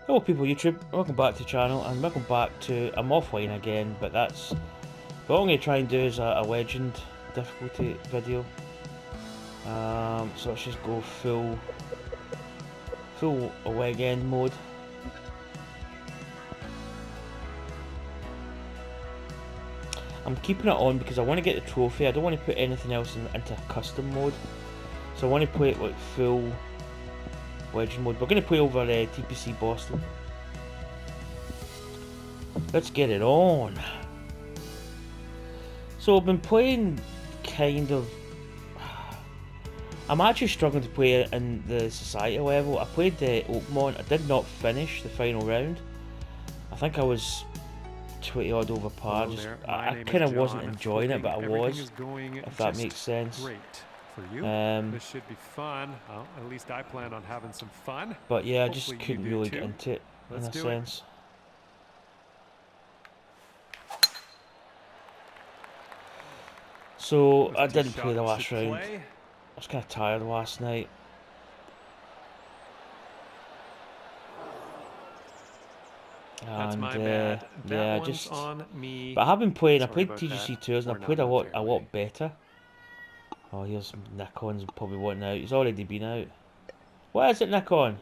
Hello people YouTube, welcome back to the channel and welcome back to, I'm offline again, but that's, what I'm going to try and do is a legend difficulty video. So let's just go full leg end mode. I'm keeping it on because I want to get the trophy. I don't want to put anything else into custom mode. So I want to play it like full legend mode. We're going to play over TPC Boston. Let's get it on. So I've been playing kind of... I'm actually struggling to play it in the society level. I played the Oakmont. I did not finish the final round. I think I was 20 odd over par. I kind of wasn't enjoying it, but I was, if that makes sense. Great for you. This should be fun. Well, at least I plan on having some fun. But yeah, I just couldn't really get into it in a sense. So I didn't play the last round. I was kind of tired last night. That's my bad. Yeah, just on me. But I have been playing. I played TGC tours and I played a lot better. Oh, here's Nikon's probably wanting out. He's already been out. What is it, Nikon?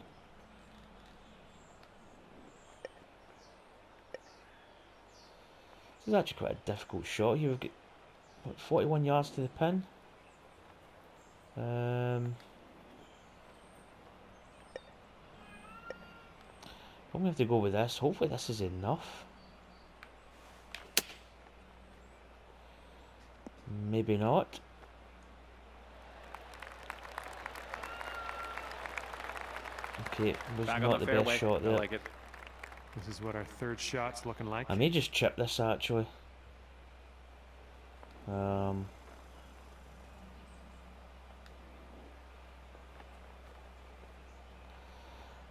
This is actually quite a difficult shot here. We've got what, 41 yards to the pin. I'm gonna have to go with this. Hopefully this is enough. Maybe not. Okay, was not the best shot there. I like it. This is what our third shot's looking like. I may just chip this actually. I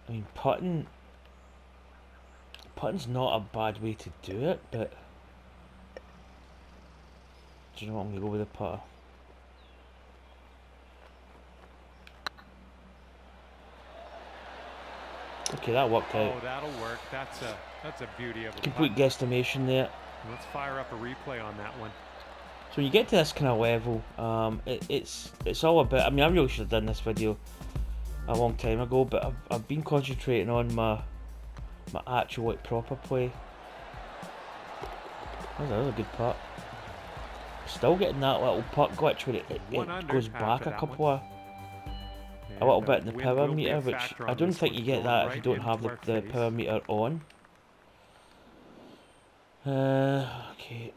mean, putting's not a bad way to do it, but do you know what? I'm gonna go with a putter. Okay, that worked out. Oh, that'll work. That's a beauty of a complete guesstimation there. Let's fire up a replay on that one. So when you get to this kind of level, it's all about. I mean, I really should have done this video a long time ago, but I've been concentrating on my actual like proper play. That's another good putt. Still getting that little putt glitch where it goes back a couple of a little bit in the power meter, which I don't think you get that if you don't have the power meter on. Okay.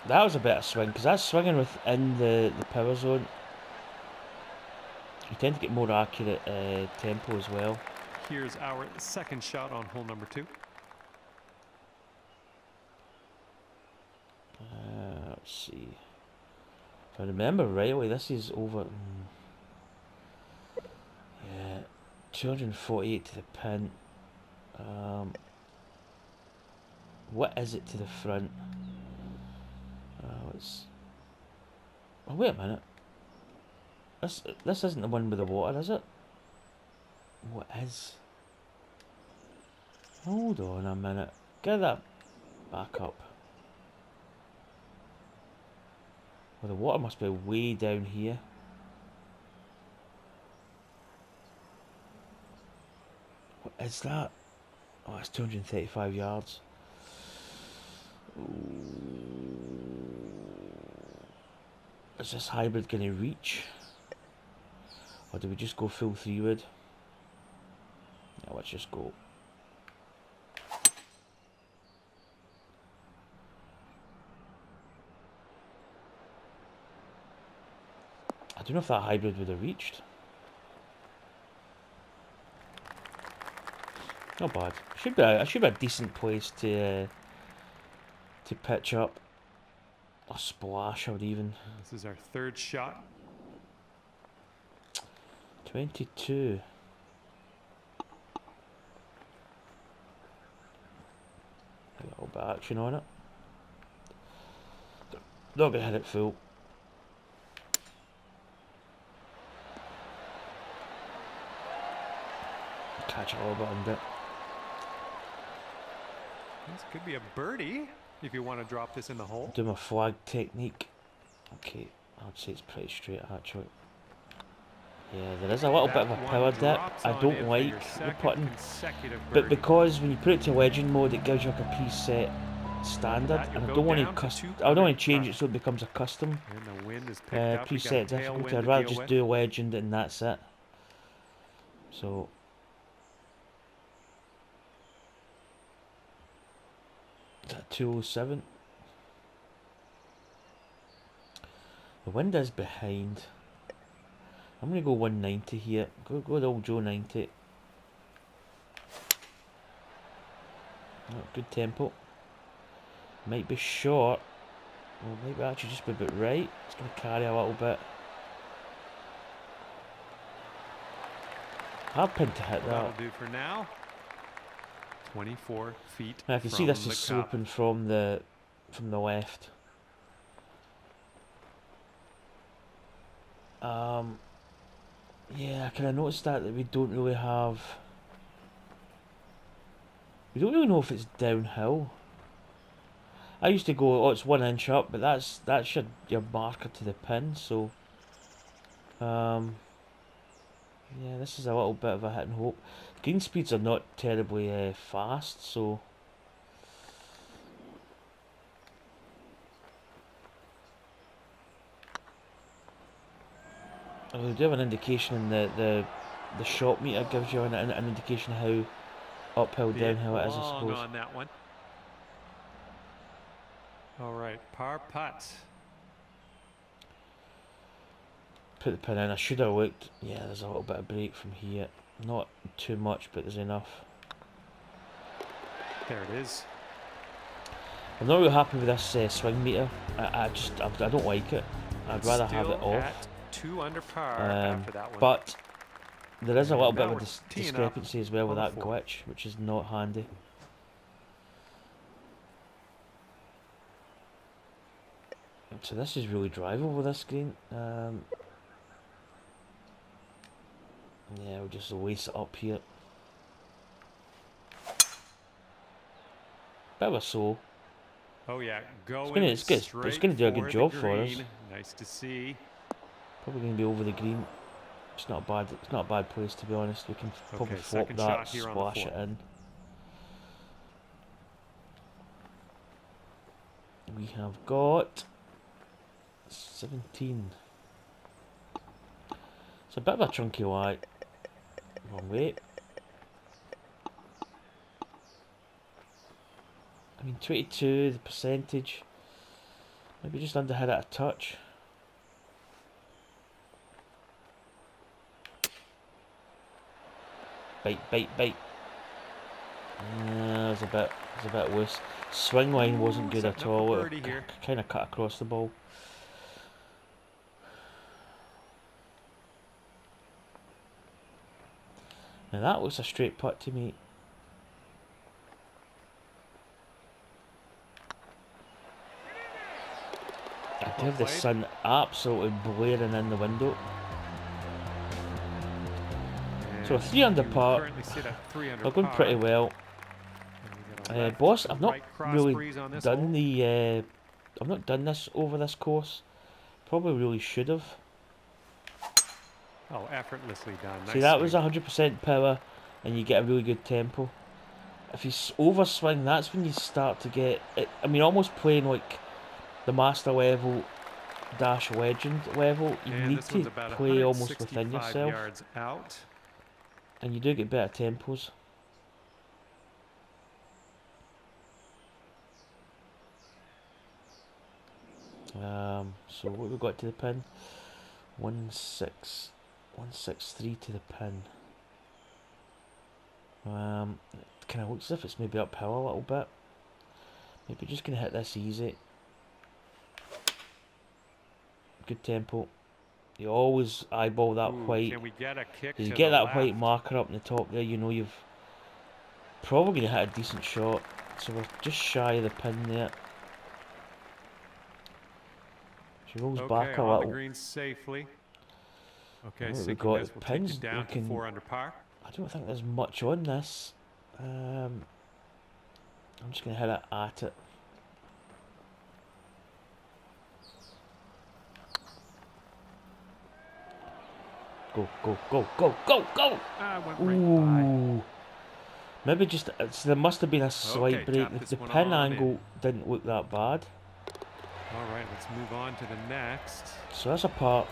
That was a better swing, because that's swinging within the power zone. You tend to get more accurate tempo as well. Here's our second shot on hole number 2. Let's see. If I remember rightly, this is over. Yeah, 248 to the pin. What is it to the front? Oh, wait a minute. This isn't the one with the water, is it? What is? Hold on a minute. Get that back up. Well, the water must be way down here. What is that? Oh, it's 235 yards. Is this hybrid going to reach? Or do we just go full 3-wood? Yeah, let's just go. I don't know if that hybrid would have reached. Not bad. Should be a decent place to pitch up. A splash, I would even. This is our third shot. 22. A little bit of action on it. Not gonna hit it full. catch a little bit under it. This could be a birdie if you want to drop this in the hole. Do my flag technique. Okay, I'd say it's pretty straight actually. Yeah, there is a little bit of a power dip. I don't like the putting, but because when you put it to legend mode, it gives you like a preset standard, and I don't want to change it so it becomes a custom preset difficulty. I'd rather just do legend and that's it. So is that 207? The wind is behind. I'm going to go 190 here. Go the old Joe 90. Oh, good tempo. Might be short. Or maybe actually just be a bit right. It's going to carry a little bit. Hard pin to hit that. That'll do for now. 24 feet. I can see this is sloping from the left. Yeah, I kind of noticed that we don't really have. We don't really know if it's downhill. I used to go, oh, it's 1 inch up, but that's your marker to the pin. So, yeah, this is a little bit of a hit and hope. Green speeds are not terribly fast, so. We do have an indication in the shot meter gives you an indication how uphill, downhill it is, I suppose. On that one. All right, par putt. Put the pin in. I should have looked. Yeah, there's a little bit of break from here. Not too much, but there's enough. There it is. I'm not really happy with this swing meter. I don't like it. I'd rather have it off. 2 under par after that one. But there is a little bit of a discrepancy as well with that glitch, which is not handy. So this is really drivable, this green. Yeah, we'll just lace it up here. Bit of a soul. Oh yeah, it's gonna do a good job for us. Nice to see. Probably gonna be over the green. It's not bad. It's not a bad place, to be honest. We can probably flop that, splash it in. We have got 17. It's a bit of a chunky lie. Wrong way. I mean, 22, the percentage. Maybe just under hit it a touch. Bite. Yeah, it's a bit loose. Swing line wasn't good at all. It kind of cut across the ball. Now that looks a straight putt to me. I do have the sun absolutely blaring in the window. So 3 under par. We're going pretty well. Boss, I've not really done the. I've not done this over this course. Probably really should have. Oh, effortlessly done. See, that was 100% power, and you get a really good tempo. If you overswing, that's when you start to get it. I mean, almost playing like the master level dash legend level. You need to play almost within yourself. And you do get better tempos. So what we got to the pin? 163 to the pin. It kind of looks as if it's maybe uphill a little bit. Maybe just gonna hit this easy. Good tempo. You always eyeball that white. If you get that white marker up in the top there, you know you've probably going to hit a decent shot. So we're just shy of the pin there. She rolls back a little. Green safely. Okay, we got pins looking. I I don't think there's much on this. I'm just going to hit it at it. Go, go, go, go, go, go! Ooh. Maybe just, there must have been a slight break. The pin angle didn't look that bad. Alright, let's move on to the next. So that's a part.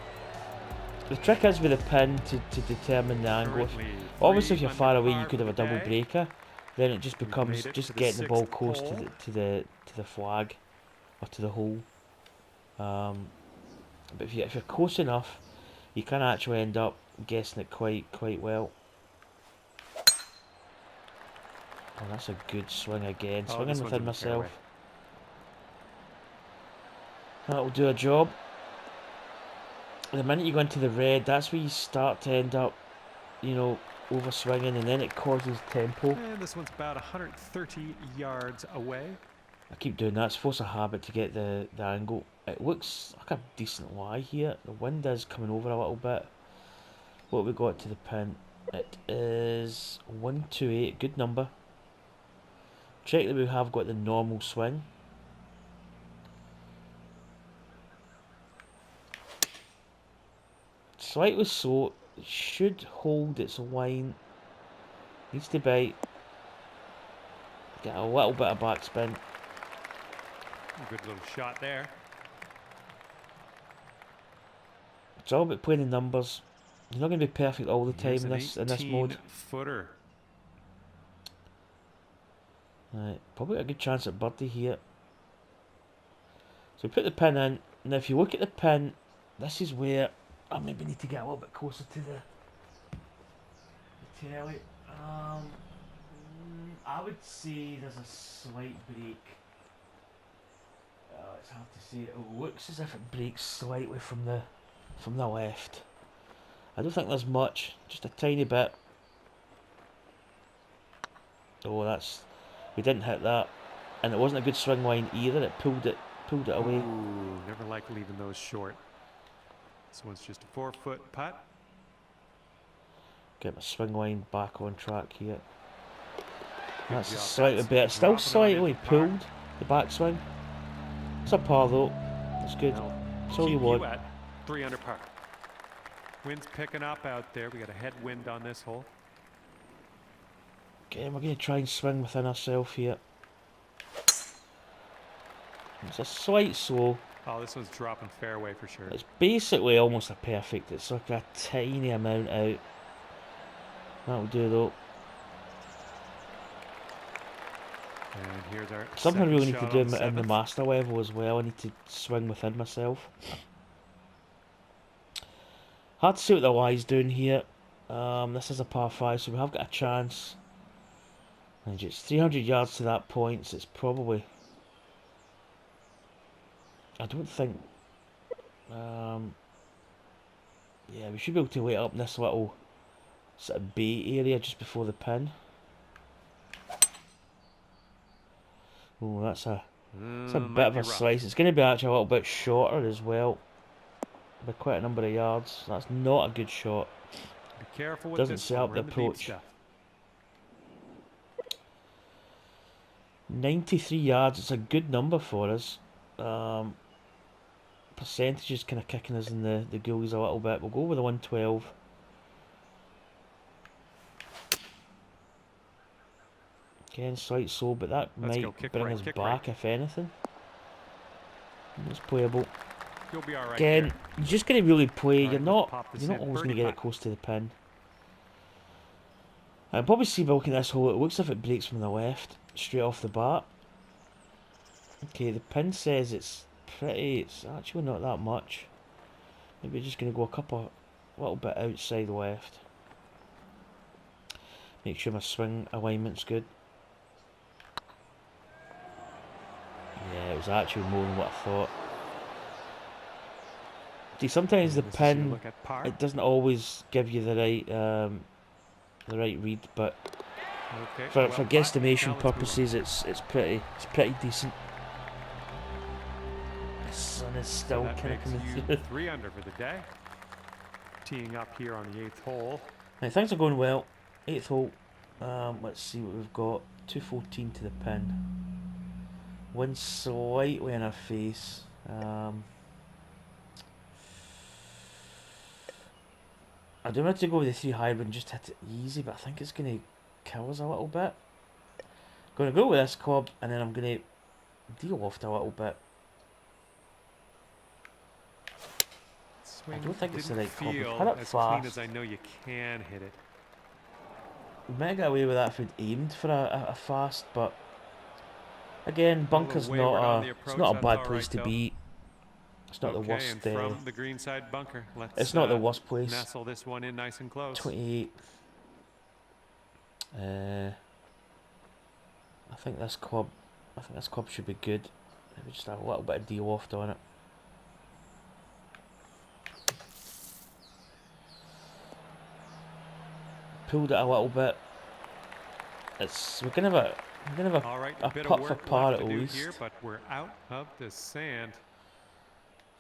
The trick is with the pin to determine the angle. Obviously if you're far away you could have a double breaker. Then it just becomes just getting the ball close to the flag or to the hole. But if you're close enough, you can actually end up guessing it quite well. Oh, that's a good swing again. Swinging within myself. That'll do a job. The minute you go into the red, that's where you start to end up, you know, over swinging, and then it causes tempo. And this one's about 130 yards away. I keep doing that. It's force a habit to get the angle. It looks like a decent lie here. The wind is coming over a little bit. What have we got to the pin? It is 128. Good number. Check that we have got the normal swing. Slightly slow. It should hold its line. Needs to bite. Get a little bit of backspin. Good little shot there. It's all about playing the numbers. You're not going to be perfect all the time in this mode. Footer. Right, probably a good chance at birdie here. So we put the pin in. Now if you look at the pin, this is where I maybe need to get a little bit closer to the telly. I would say there's a slight break. It's hard to say. It looks as if it breaks slightly from the left. I don't think there's much, just a tiny bit. Oh, we didn't hit that, and it wasn't a good swing line either. It pulled it away. Ooh, never like leaving those short. This one's just a 4-foot putt. Get my swing line back on track here. That's slightly better. Still slightly pulled, the backswing. It's a par though. That's good. That's all you want. 3 under par. Wind's picking up out there. We got a headwind on this hole. Okay, we're going to try and swing within ourselves here. It's a slight slow. Oh, this one's dropping fairway for sure. It's basically almost a perfect. It's like a tiny amount out. That'll do though. And here's our something I really need to do in the the master level as well. I need to swing within myself. Hard to see what the lie's doing here. This is a par 5, so we have got a chance. And it's 300 yards to that point, so it's probably... I don't think... yeah, we should be able to wait up in this little sort of bay area just before the pin. Oh, that's a bit of a slice. It's going to be actually a little bit shorter as well, by quite a number of yards. That's not a good shot. Be careful with Doesn't this set up the approach. 93 yards. It's a good number for us. Percentage is kind of kicking us in the goalies a little bit. We'll go with the 112. Again, slight slow, but that might bring us back if anything. It's playable. You'll be all right. Again, you're just going to really play. You're not always going to get it close to the pin. I'll probably see by looking at this hole. It looks as if it breaks from the left straight off the bat. Okay, the pin says it's pretty. It's actually not that much. Maybe just going to go a little bit outside left. Make sure my swing alignment's good. Yeah, it was actually more than what I thought. See, sometimes the pin, it doesn't always give you the right read, but for guesstimation purposes, it's pretty decent. The sun is still kind of coming through. 3 under for the day. Teeing up here on the 8th hole. Now, things are going well. 8th hole. Let's see what we've got. 214 to the pin. Wind slightly in our face. I don't want to go with the 3 hybrid and just hit it easy, but I think it's going to kill us a little bit. Going to go with this club, and then I'm going to de-loft a little bit. I don't think it's the right club. We've hit it fast. As I know you can hit it. We might get away with that if we'd aimed for a fast, but again, bunker's not a bad place to be. It's not the worst. From the green side bunker, it's not the worst place. Nestle this one in nice and close. 28. I think this club should be good. Maybe just have a little bit of de-loft on it. Pulled it a little bit. We're gonna have a putt for par at least. Here, but we're out of the sand.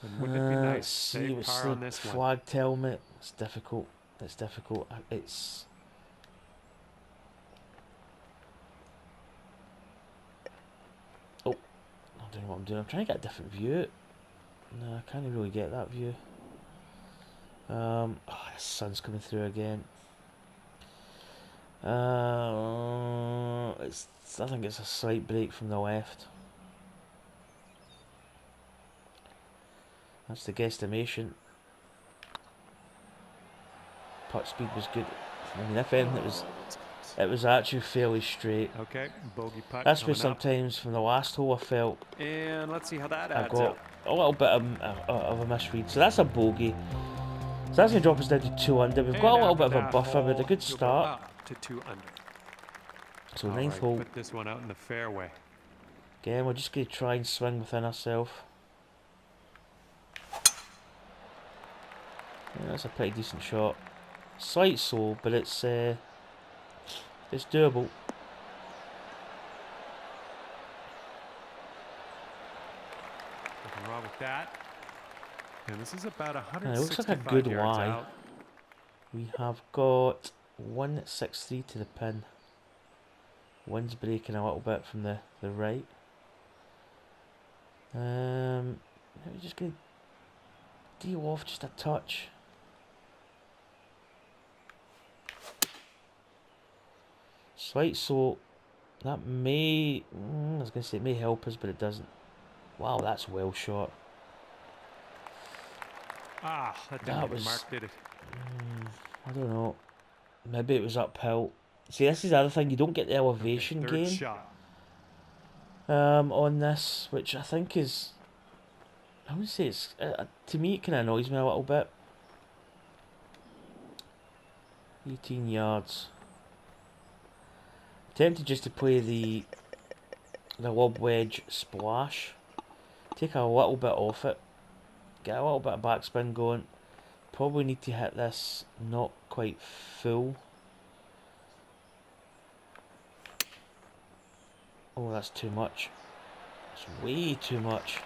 And wouldn't it be nice? Let's see what's the flag tell me. It's difficult. It's difficult. It's I don't know what I'm doing. I'm trying to get a different view. No, I can't really get that view. The sun's coming through again. I think it's a slight break from the left. That's the guesstimation. Putt speed was good. I mean, if anything, it was actually fairly straight. Okay, bogey putt. That's where sometimes from the last hole I felt. And let's see how that adds up. A little bit of a misread. So that's a bogey. So that's going to drop us down to 2 under. We've got a little bit of a buffer with a good start. To 2 under. So 9th hole. Put this one out in the fairway. Again, we're just going to try and swing within ourselves. Yeah, that's a pretty decent shot. Slight soul, but it's doable. Nothing wrong with that. And this is about 165 it looks like a good yards lie. out. We have got 163 to the pin. Wind's breaking a little bit from the right. We're just going to de-off just a touch. Slight soul. That may... I was going to say it may help us, but it doesn't. Wow, that's well shot. That didn't was, mark, did it? I don't know. Maybe it was uphill. See, this is the other thing. You don't get the elevation gain on this, which I think is... I would say it's... to me, it kind of annoys me a little bit. 18 yards. Tempted just to play the lob wedge splash. Take a little bit off it. Get a little bit of backspin going. Probably need to hit this not quite full. Oh, that's too much. It's way too much.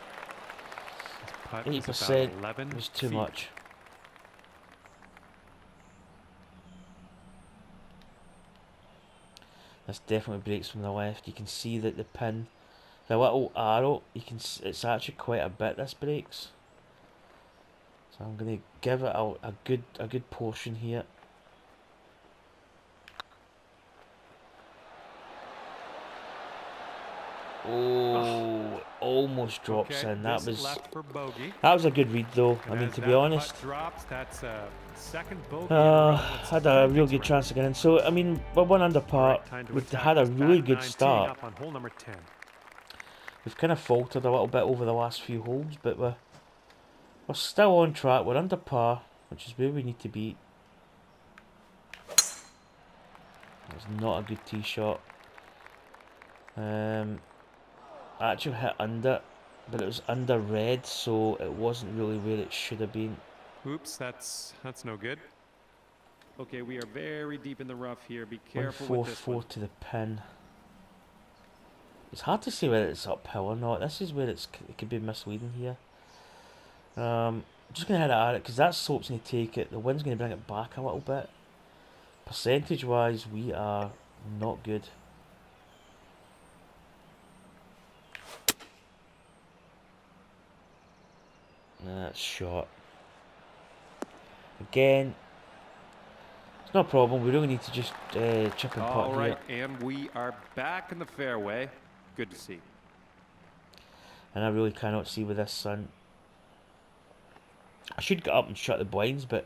80% was too much. This definitely breaks from the left. You can see that the pin, the little arrow, it's actually quite a bit this breaks. So I'm going to give it a good portion here. Oh, almost drops in. That was a good read though. I mean, to be honest, had a real good chance to get in. So I mean, we're 1 under par. We've had a really good start. We've kind of faltered a little bit over the last few holes, but we're still on track. We're under par, which is where we need to be. That's not a good tee shot. I actually hit under, but it was under red, so it wasn't really where it should have been. Oops, that's no good. Okay, we are very deep in the rough here. Be careful with this one. 144 to the pin. It's hard to say whether it's uphill or not. This is where it could be misleading here. I'm just going to head at it because that slope's going to take it. The wind's going to bring it back a little bit. Percentage-wise, we are not good. That's shot. Again, it's no problem. We really need to just chip and putt All right, here. and we are back in the fairway. Good to see. And I really cannot see with this sun. I should get up and shut the blinds, but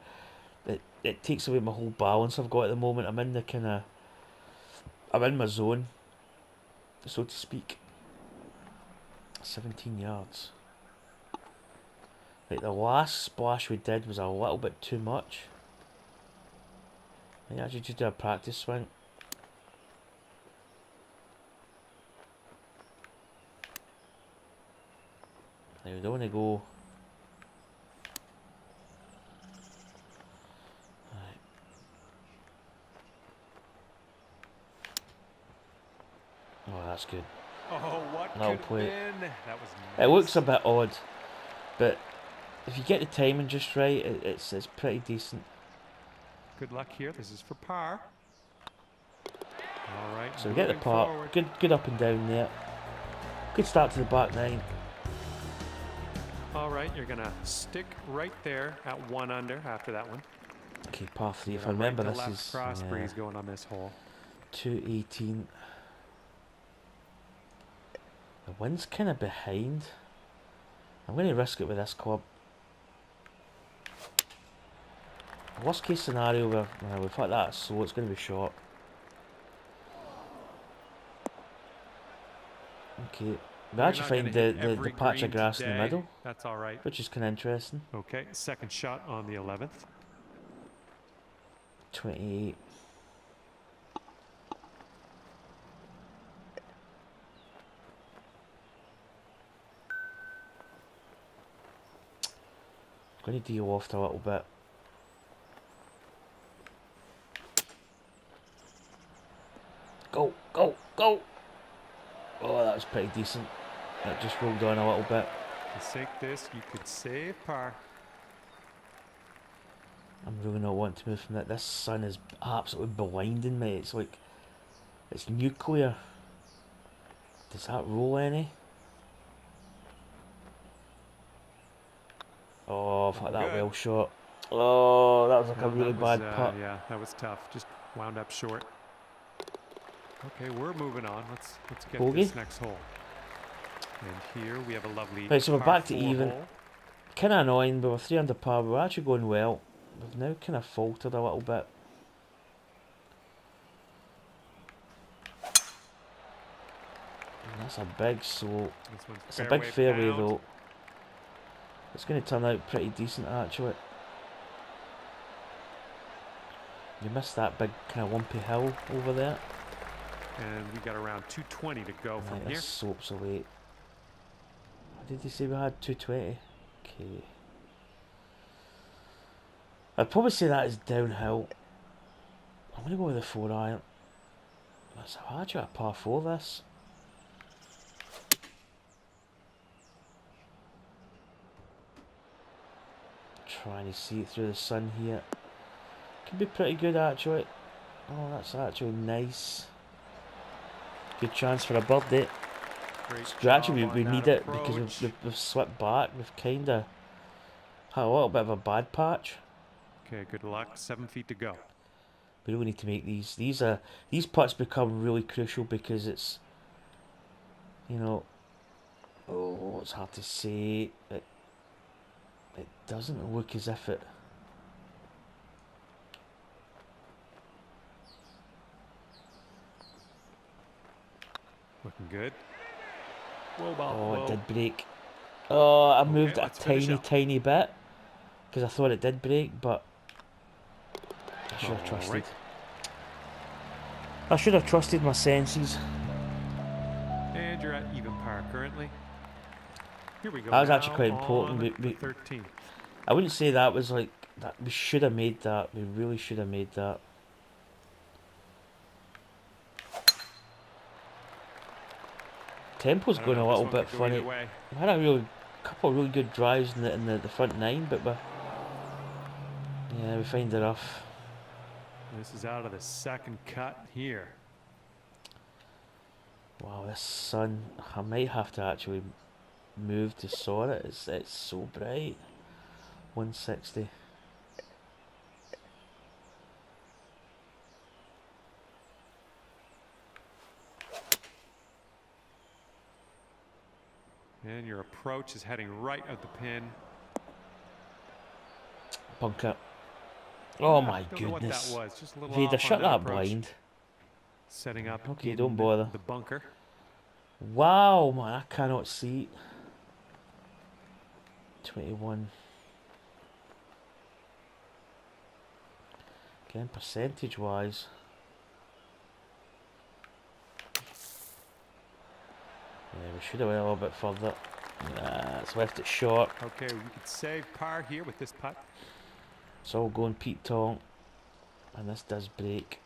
it takes away my whole balance I've got at the moment. I'm in the kind of... I'm in my zone, so to speak. 17 yards. Like, the last splash we did was a little bit too much. I actually just do a practice swing. Now we don't want to go... Right. Oh, that's good. Oh, what That'll could play. have been? That was nice. It looks a bit odd, but if you get the timing just right, it's pretty decent. Good luck here. This is for par. All right. So we get the par. Good up and down there. Good start to the back nine. All right, you're gonna stick right there at 1 under after that one. Okay, par 3. If I remember, this is cross breeze going on this hole. 218. The wind's kind of behind. I'm going to risk it with this club. Worst case scenario, we've hit that slow, it's going to be short. Okay, we actually find the patch of grass in the middle. That's all right. Which is kind of interesting. Okay, second shot on the 11th. 28. Going to de-loft a little bit. Go, go, go! Oh, that was pretty decent. That just rolled on a little bit. To sink this, you could save par. I'm really not wanting to move from that. This sun is absolutely blinding me. It's like, it's nuclear. Does that roll any? Oh, fuck that well shot. Oh, that was like a really bad putt. Yeah, that was tough. Just wound up short. Okay, we're moving on. Let's get this next hole. And here we have a lovely. Right, so we're back to even. Kind of annoying, but we're 3 under par. We're actually going well. We've now kind of faltered a little bit. And that's a big slope. It's a big fairway though. It's going to turn out pretty decent actually. You missed that big kind of lumpy hill over there. And we got around 220 to go from here. This soaps away. What did you say we had? 220? Okay. I'd probably say that is downhill. I'm going to go with the 4 iron. That's actually a par 4 this. Trying to see it through the sun here. Could be pretty good actually. Oh, that's actually nice. Good chance for a birdie. Actually, we need it because we've slipped back. We've kind of had a little bit of a bad patch. Okay, good luck. 7 feet to go. We really need to make these. These putts become really crucial because it's, you know, oh, it's hard to say. It doesn't look as if it. Looking good. Oh, it did break. Oh, I moved a tiny bit because I thought it did break, but I should have trusted. Right. I should have trusted my senses. And you're at even par currently. Here we go. That was actually quite important. 13. I wouldn't say that was like that. We should have made that. We really should have made that. Tempo's going a little bit funny. We had a couple of really good drives in the front nine, but we find it rough. This is out of the second cut here. Wow, this sun, I might have to actually move to sort it. It's so bright. 160. And your approach is heading right at the pin. Bunker. Oh my don't know what that goodness. was. Just a little Vader, off shut on that approach. blind. Setting up Okay, in don't bother. the bunker. Wow, man, I cannot see it. 21. Again, percentage-wise. Yeah, we should have went a little bit further. Nah, it's left it short. Okay, we could save par here with this putt. It's all going Pete Tong. And this does break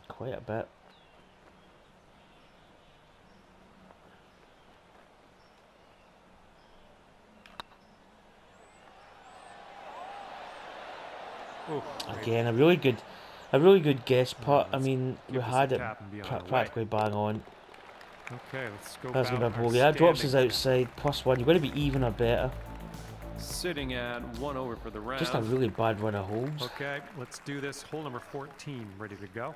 quite a bit. Again, a really good guess putt. I mean, we had it practically bang on. Okay, let's go. That's gonna be a bogey. That drops us outside. +1. You've got to be even or better. Sitting at 1 over for the round. Just a really bad run of holes. Okay, let's do this. Hole number 14, ready to go.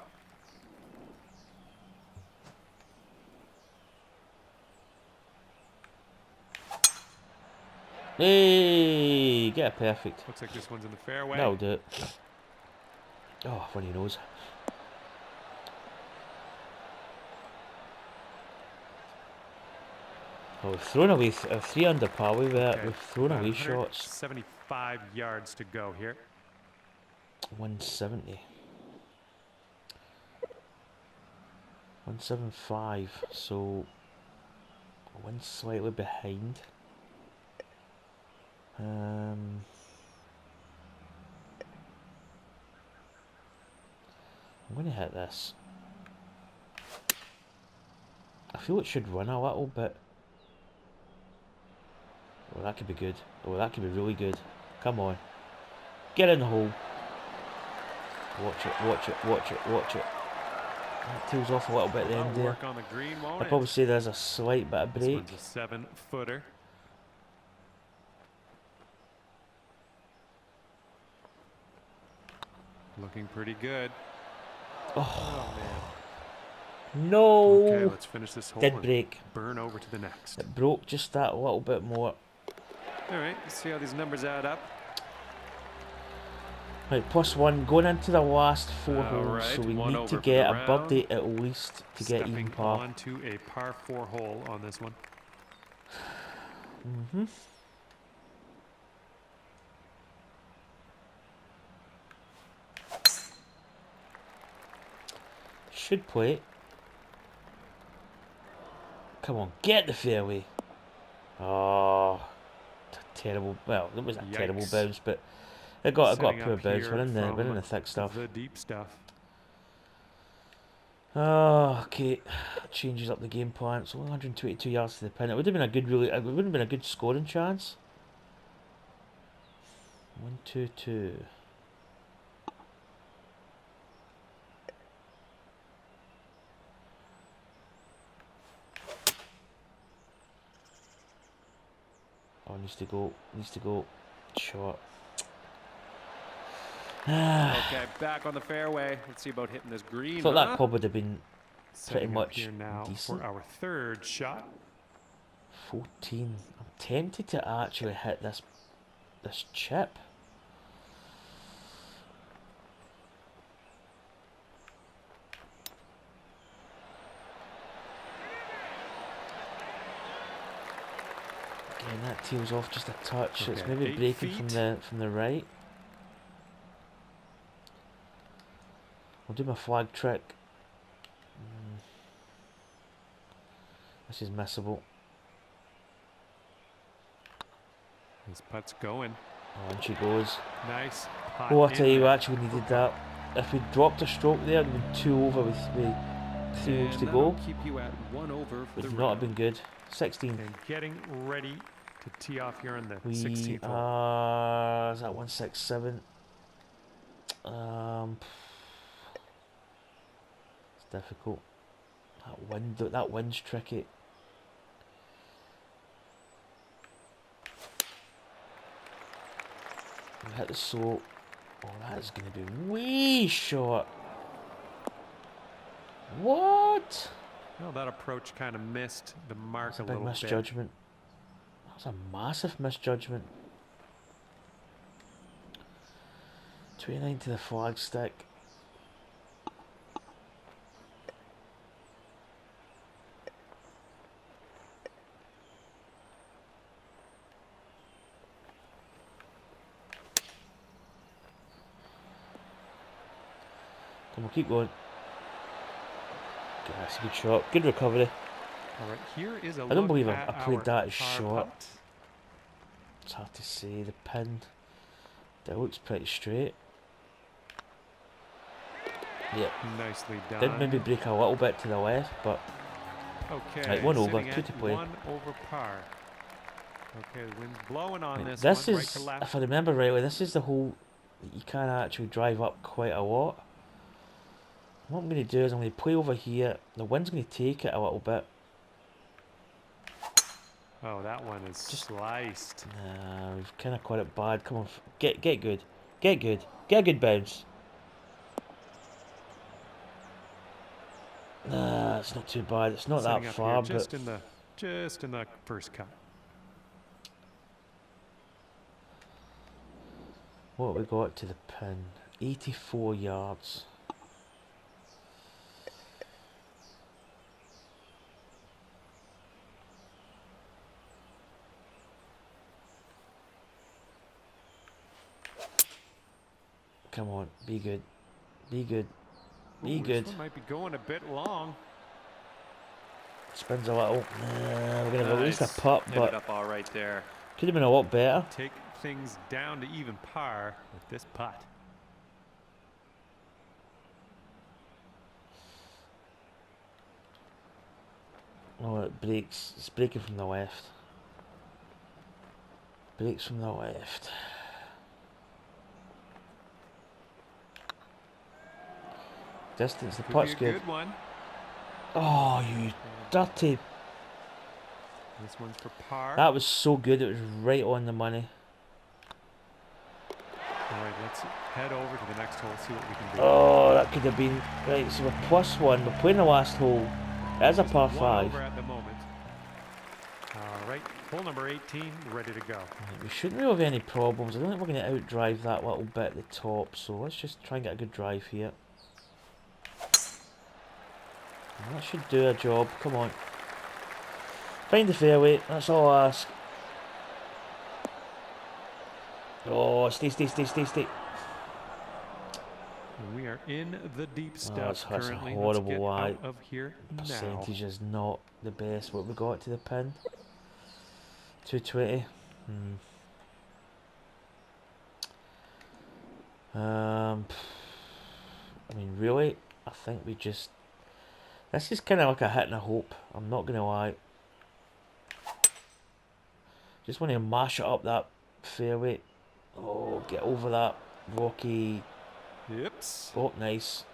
Hey, get it perfect. Looks like this one's in the fairway. That'll do it. Oh, funny nose. Oh, we've thrown away 3 under par. We've thrown away shots. 75 yards to go here. 170. 175. So one slightly behind. I'm going to hit this. I feel it should run a little bit. Oh, that could be good. Oh, that could be really good. Come on. Get in the hole. Watch it, watch it, watch it, watch it. That tails off a little bit at the end there. On the green, I'd probably say there's a slight bit of break. This one's a 7-footer. Looking pretty good. Oh, man. No. Okay, let's finish this hole. Did break. Burn over to the next. It broke just that little bit more. All right, let's see how these numbers add up. Right, +1 going into the last 4 holes, right, so we need to for get the a birdie at least to get Stepping even par. on to a par 4 hole on this one. Should play it. Come on, get the fairway. Oh, terrible. Well, it wasn't a terrible bounce, but it got a poor bounce. We're in the thick stuff. The deep stuff. Oh, okay. Changes up the game plan. It's only 122 yards to the pin. It would have been a good, it would have been a good scoring chance. 1-2-2. Oh, needs to go short. Okay, back on the fairway. Let's see about hitting this green. Thought that club would have been pretty Setting up much here now decent. for our third shot. 14. I'm tempted to actually hit this chip. Again, that tails off just a touch. Okay, It's maybe 8 breaking feet. from the right. I'll do my flag trick. This is missable. This putt's going. Oh, and she goes. Nice. Oh, I tell you, we actually needed that. If we dropped a stroke there, it would have been 2 over with 3 holes to go. Keep you at 1 over for Would the not have been good. 16. And getting ready to tee off here on the We 16th hole. are, is that 167? difficult. That wind's tricky. Hit the slope. Oh, that is going to be way short. What? Well, that approach kind of missed the mark a little bit. Misjudgment. That was a massive misjudgment. 29 to the flag stick. Come on, keep going. That's a good shot. Good recovery. All right, here is a I don't believe I at played that as par short. putt. It's hard to say. The pin. That looks pretty straight. Yep. Nicely done. Did maybe break a little bit to the left, but okay. right, 1 over, Sitting 2 at to play. 1 over par. Okay, the wind's blowing on Right, this one, is, right to left. if I remember rightly, this is the hole that you can actually drive up quite a lot. What I'm going to do is I'm going to play over here. The wind's going to take it a little bit. Oh, that one is just sliced. Nah, we've kind of caught it bad. Come on, get good, get good, get a good bounce. Nah, it's not too bad. It's not Setting that up far, here, but just in the first cut. what have we got to the pin? 84 yards. Come on, be good, be good, be good. This one might be going a bit long. Spins a little. We're gonna have at least a putt, but ended up all right there. Could have been a lot better. Take things down to even par with this putt. Oh, it breaks. It's breaking from the left. Breaks from the left. Distance, the putt's good. Good one. Oh, you dirty. This one's for par. That was so good, it was right on the money. Alright, let's head over to the next hole, see what we can do. Oh, that could have been... Right, so we're +1. We're playing the last hole. That's a par 5. Over at the moment. Alright, hole number 18, ready to go. Right, we shouldn't really have any problems. I don't think we're going to outdrive that little bit at the top, so let's just try and get a good drive here. And that should do a job. Come on. Find the fairway. That's all I ask. Oh, stay. We are in the deep stuff That's currently. a horrible Let's get lie. out of here Percentage now. is not the best. What we got to the pin? 220. I mean, really, I think we just... This is kind of like a hit and a hope. I'm not going to lie. Just want to mash it up that fairway. Oh, get over that rocky... Yips. Oh, nice.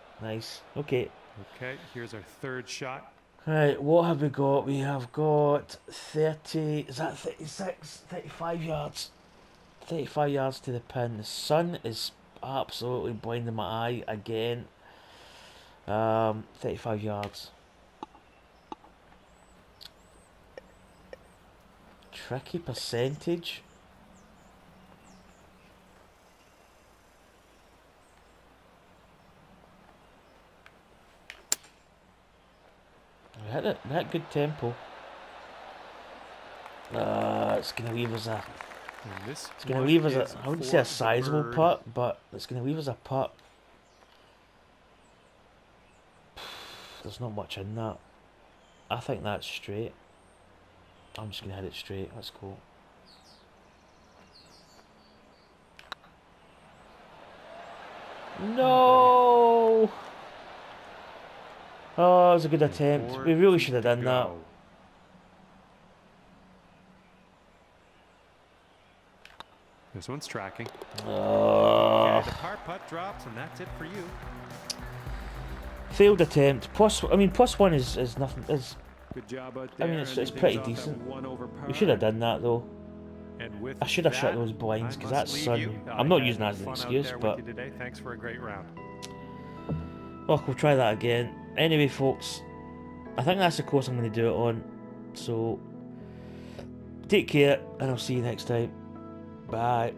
Okay. Okay, here's our third shot. Right, what have we got? We have got 30... Is that 36? 35 yards. 35 yards to the pin. The sun is absolutely blinding my eye again. 35 yards. Tricky percentage. We hit it. We hit good tempo. It's going to leave us a... It's going to leave us a... I wouldn't say a sizable putt, but it's going to leave us a putt. There's not much in that. I think that's straight. I'm just going to hit it straight. Let's go. No! Oh, it was a good attempt. We really should have done that. This one's tracking. Oh. Okay, the par putt drops, and that's it for you. failed attempt. +1 is nothing. Good job out there. It's pretty decent. We should have done that though. I should have shut those blinds because that sun. I'm not using that as an excuse, but thanks for a great round. Look, we'll try that again. Anyway, folks, I think that's the course I'm going to do it on. So take care, and I'll see you next time. Bye.